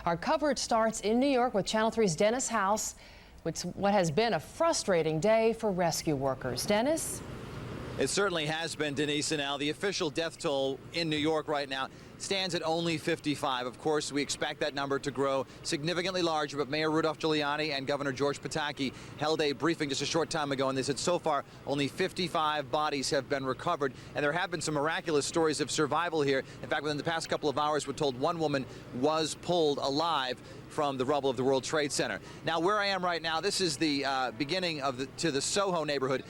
Our coverage starts in New York with Channel 3's Dennis House. It's what has been a frustrating day for rescue workers. Dennis? It certainly has been, Denise. And now the official death toll in New York right now stands at only 55. Of course, we expect that number to grow significantly larger, but Mayor Rudolph Giuliani and Governor George Pataki held a briefing just a short time ago, and they said so far only 55 bodies have been recovered, and there have been some miraculous stories of survival here. In fact, within the past couple of hours, we're told one woman was pulled alive from the rubble of the World Trade Center. Now, where I am right now, this is the beginning of the Soho neighborhood.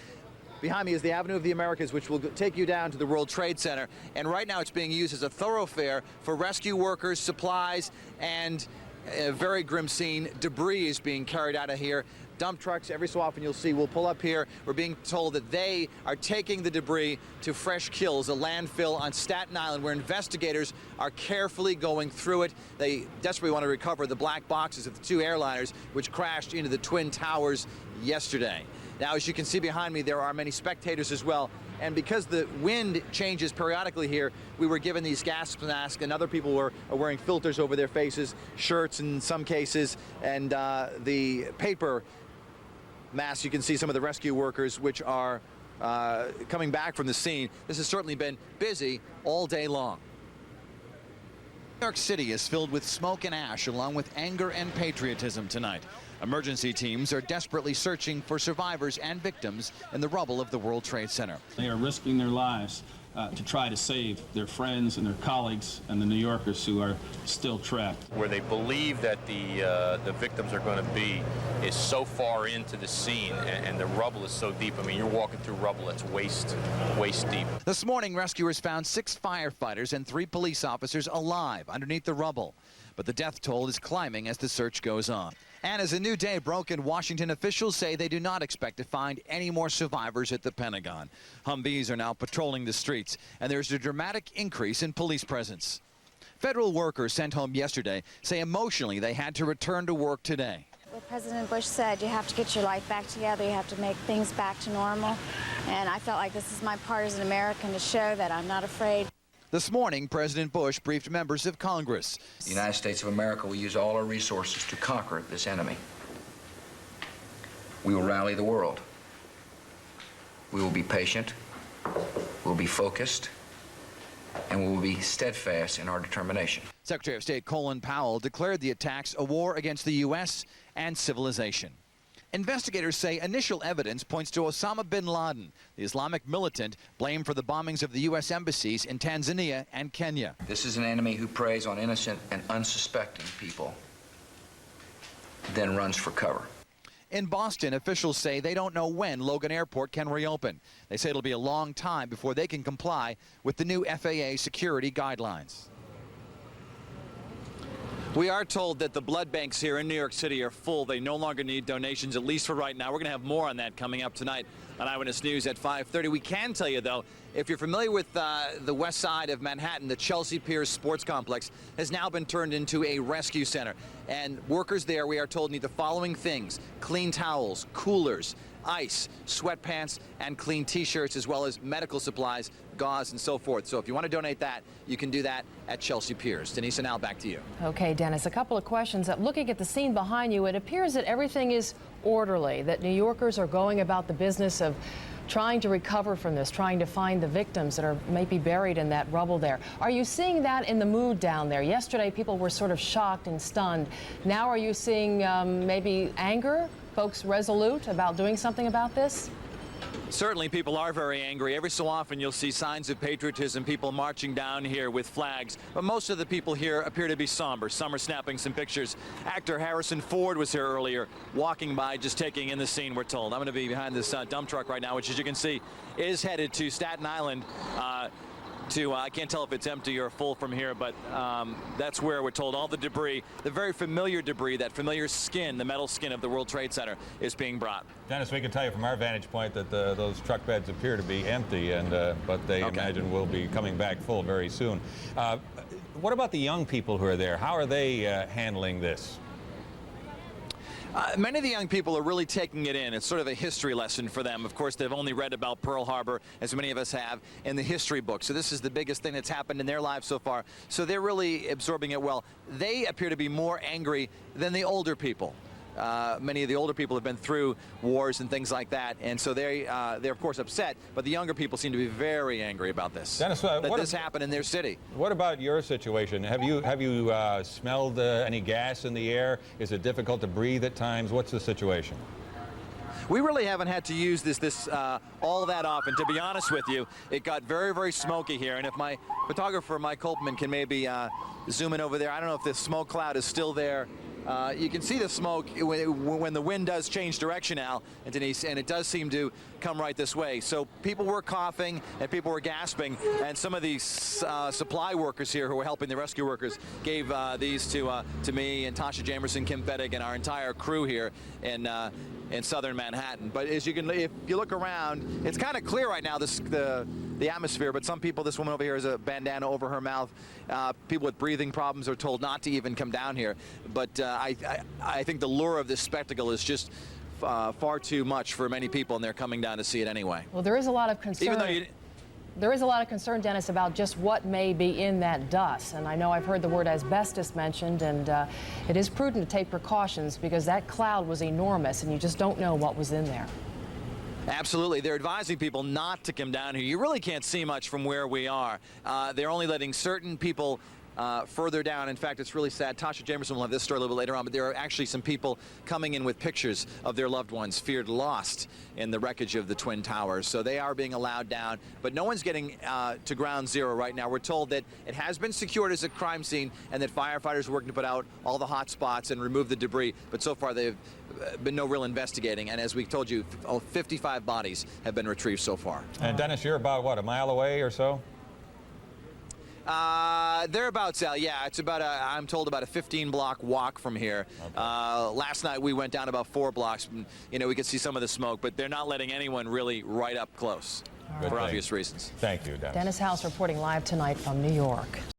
Behind me is the Avenue of the Americas, which will take you down to the World Trade Center. And right now it's being used as a thoroughfare for rescue workers, supplies, and a very grim scene. Debris is being carried out of here. Dump trucks, every so often you'll see, will pull up here. We're being told that they are taking the debris to Fresh Kills, a landfill on Staten Island, where investigators are carefully going through it. They desperately want to recover the black boxes of the two airliners which crashed into the Twin Towers yesterday. Now, as you can see behind me, there are many spectators as well. And because the wind changes periodically here, we were given these gas masks, and other people are wearing filters over their faces, shirts in some cases, and the paper masks. You can see some of the rescue workers which are coming back from the scene. This has certainly been busy all day long. New York City is filled with smoke and ash, along with anger and patriotism tonight. Emergency teams are desperately searching for survivors and victims in the rubble of the World Trade Center. They are risking their lives to try to save their friends and their colleagues and the New Yorkers who are still trapped. Where they believe that the victims are going to be is so far into the scene, and the rubble is so deep. I mean, you're walking through rubble that's waist deep. This morning, rescuers found 6 firefighters and 3 police officers alive underneath the rubble. But the death toll is climbing as the search goes on. And as a new day broke in Washington, officials say they do not expect to find any more survivors at the Pentagon. Humvees are now patrolling the streets, and there's a dramatic increase in police presence. Federal workers sent home yesterday say emotionally they had to return to work today. What President Bush said, you have to get your life back together, you have to make things back to normal. And I felt like this is my part as an American to show that I'm not afraid. This morning, President Bush briefed members of Congress. The United States of America will use all our resources to conquer this enemy. We will rally the world. We will be patient, we'll be focused, and we will be steadfast in our determination. Secretary of State Colin Powell declared the attacks a war against the U.S. and civilization. Investigators say initial evidence points to Osama bin Laden, the Islamic militant blamed for the bombings of the U.S. embassies in Tanzania and Kenya. This is an enemy who preys on innocent and unsuspecting people, then runs for cover. In Boston, officials say they don't know when Logan Airport can reopen. They say it'll be a long time before they can comply with the new FAA security guidelines. We are told that the blood banks here in New York City are full. They no longer need donations, at least for right now. We're going to have more on that coming up tonight on Eyewitness News at 5:30. We can tell you, though, if you're familiar with the west side of Manhattan, the Chelsea Piers Sports Complex has now been turned into a rescue center. And workers there, we are told, need the following things: clean towels, coolers, ice, sweatpants, and clean T-shirts, as well as medical supplies, gauze, and so forth. So if you want to donate that, you can do that at Chelsea Piers. Denise, and now back to you. Okay, Dennis, a couple of questions. Looking at the scene behind you, it appears that everything is orderly, that New Yorkers are going about the business of trying to recover from this, trying to find the victims that are maybe buried in that rubble there. Are you seeing that in the mood down there? Yesterday, people were sort of shocked and stunned. Now are you seeing maybe anger? Folks resolute about doing something about this? Certainly, people are very angry. Every so often, you'll see signs of patriotism, people marching down here with flags. But most of the people here appear to be somber. Some are snapping some pictures. Actor Harrison Ford was here earlier, walking by, just taking in the scene, we're told. I'm going to be behind this dump truck right now, which, as you can see, is headed to Staten Island. I can't tell if it's empty or full from here, but that's where we're told all the debris, the very familiar debris, that familiar skin, the metal skin of the World Trade Center, is being brought. Dennis, we can tell you from our vantage point that those truck beds appear to be empty, and but they imagine will be coming back full very soon. What about the young people who are there? How are they handling this? Many of the young people are really taking it in. It's sort of a history lesson for them. Of course, they've only read about Pearl Harbor, as many of us have, in the history book. So this is the biggest thing that's happened in their lives so far. So they're really absorbing it well. They appear to be more angry than the older people. Many of the older people have been through wars and things like that, and so they're of course upset. But the younger people seem to be very angry about this. Dennis, that this happened in their city. What about your situation? Have you smelled any gas in the air? Is it difficult to breathe at times? What's the situation? We really haven't had to use this all that often. To be honest with you, it got very, very smoky here. And if my photographer, Mike Holtman, can maybe zoom in over there. I don't know if the smoke cloud is still there. You can see the smoke when the wind does change direction, Al and Denise, and it does seem to come right this way. So people were coughing and people were gasping, and some of these supply workers here who were helping the rescue workers gave these to me and Tasha Jamerson, Kim Fettig, and our entire crew here in southern Manhattan. But as you can, if you look around, it's kind of clear right now, the atmosphere, but some people, this woman over here has a bandana over her mouth. People with breathing problems are told not to even come down here. But I think the lure of this spectacle is just far too much for many people, and they're coming down to see it anyway. Well, there is a lot of concern. Even though there is a lot of concern, Dennis, about just what may be in that dust. And I know I've heard the word asbestos mentioned, and it is prudent to take precautions because that cloud was enormous, and you just don't know what was in there. Absolutely. They're advising people not to come down here. You really can't see much from where we are. They're only letting certain people further down. In fact, it's really sad. Tasha Jamerson will have this story a little bit later on, but there are actually some people coming in with pictures of their loved ones feared lost in the wreckage of the Twin Towers. So they are being allowed down, but no one's getting to ground zero right now. We're told that it has been secured as a crime scene and that firefighters are working to put out all the hot spots and remove the debris, but so far they've been no real investigating, and as we told you, 55 bodies have been retrieved so far. And Dennis, you're about, what, a mile away or so? Thereabouts, Al. Yeah, it's about I'm told about a 15-block walk from here. Okay. Last night we went down about 4 blocks. And, you know, we could see some of the smoke, but they're not letting anyone really right up close for obvious reasons. Thank you, Dennis. Dennis House reporting live tonight from New York.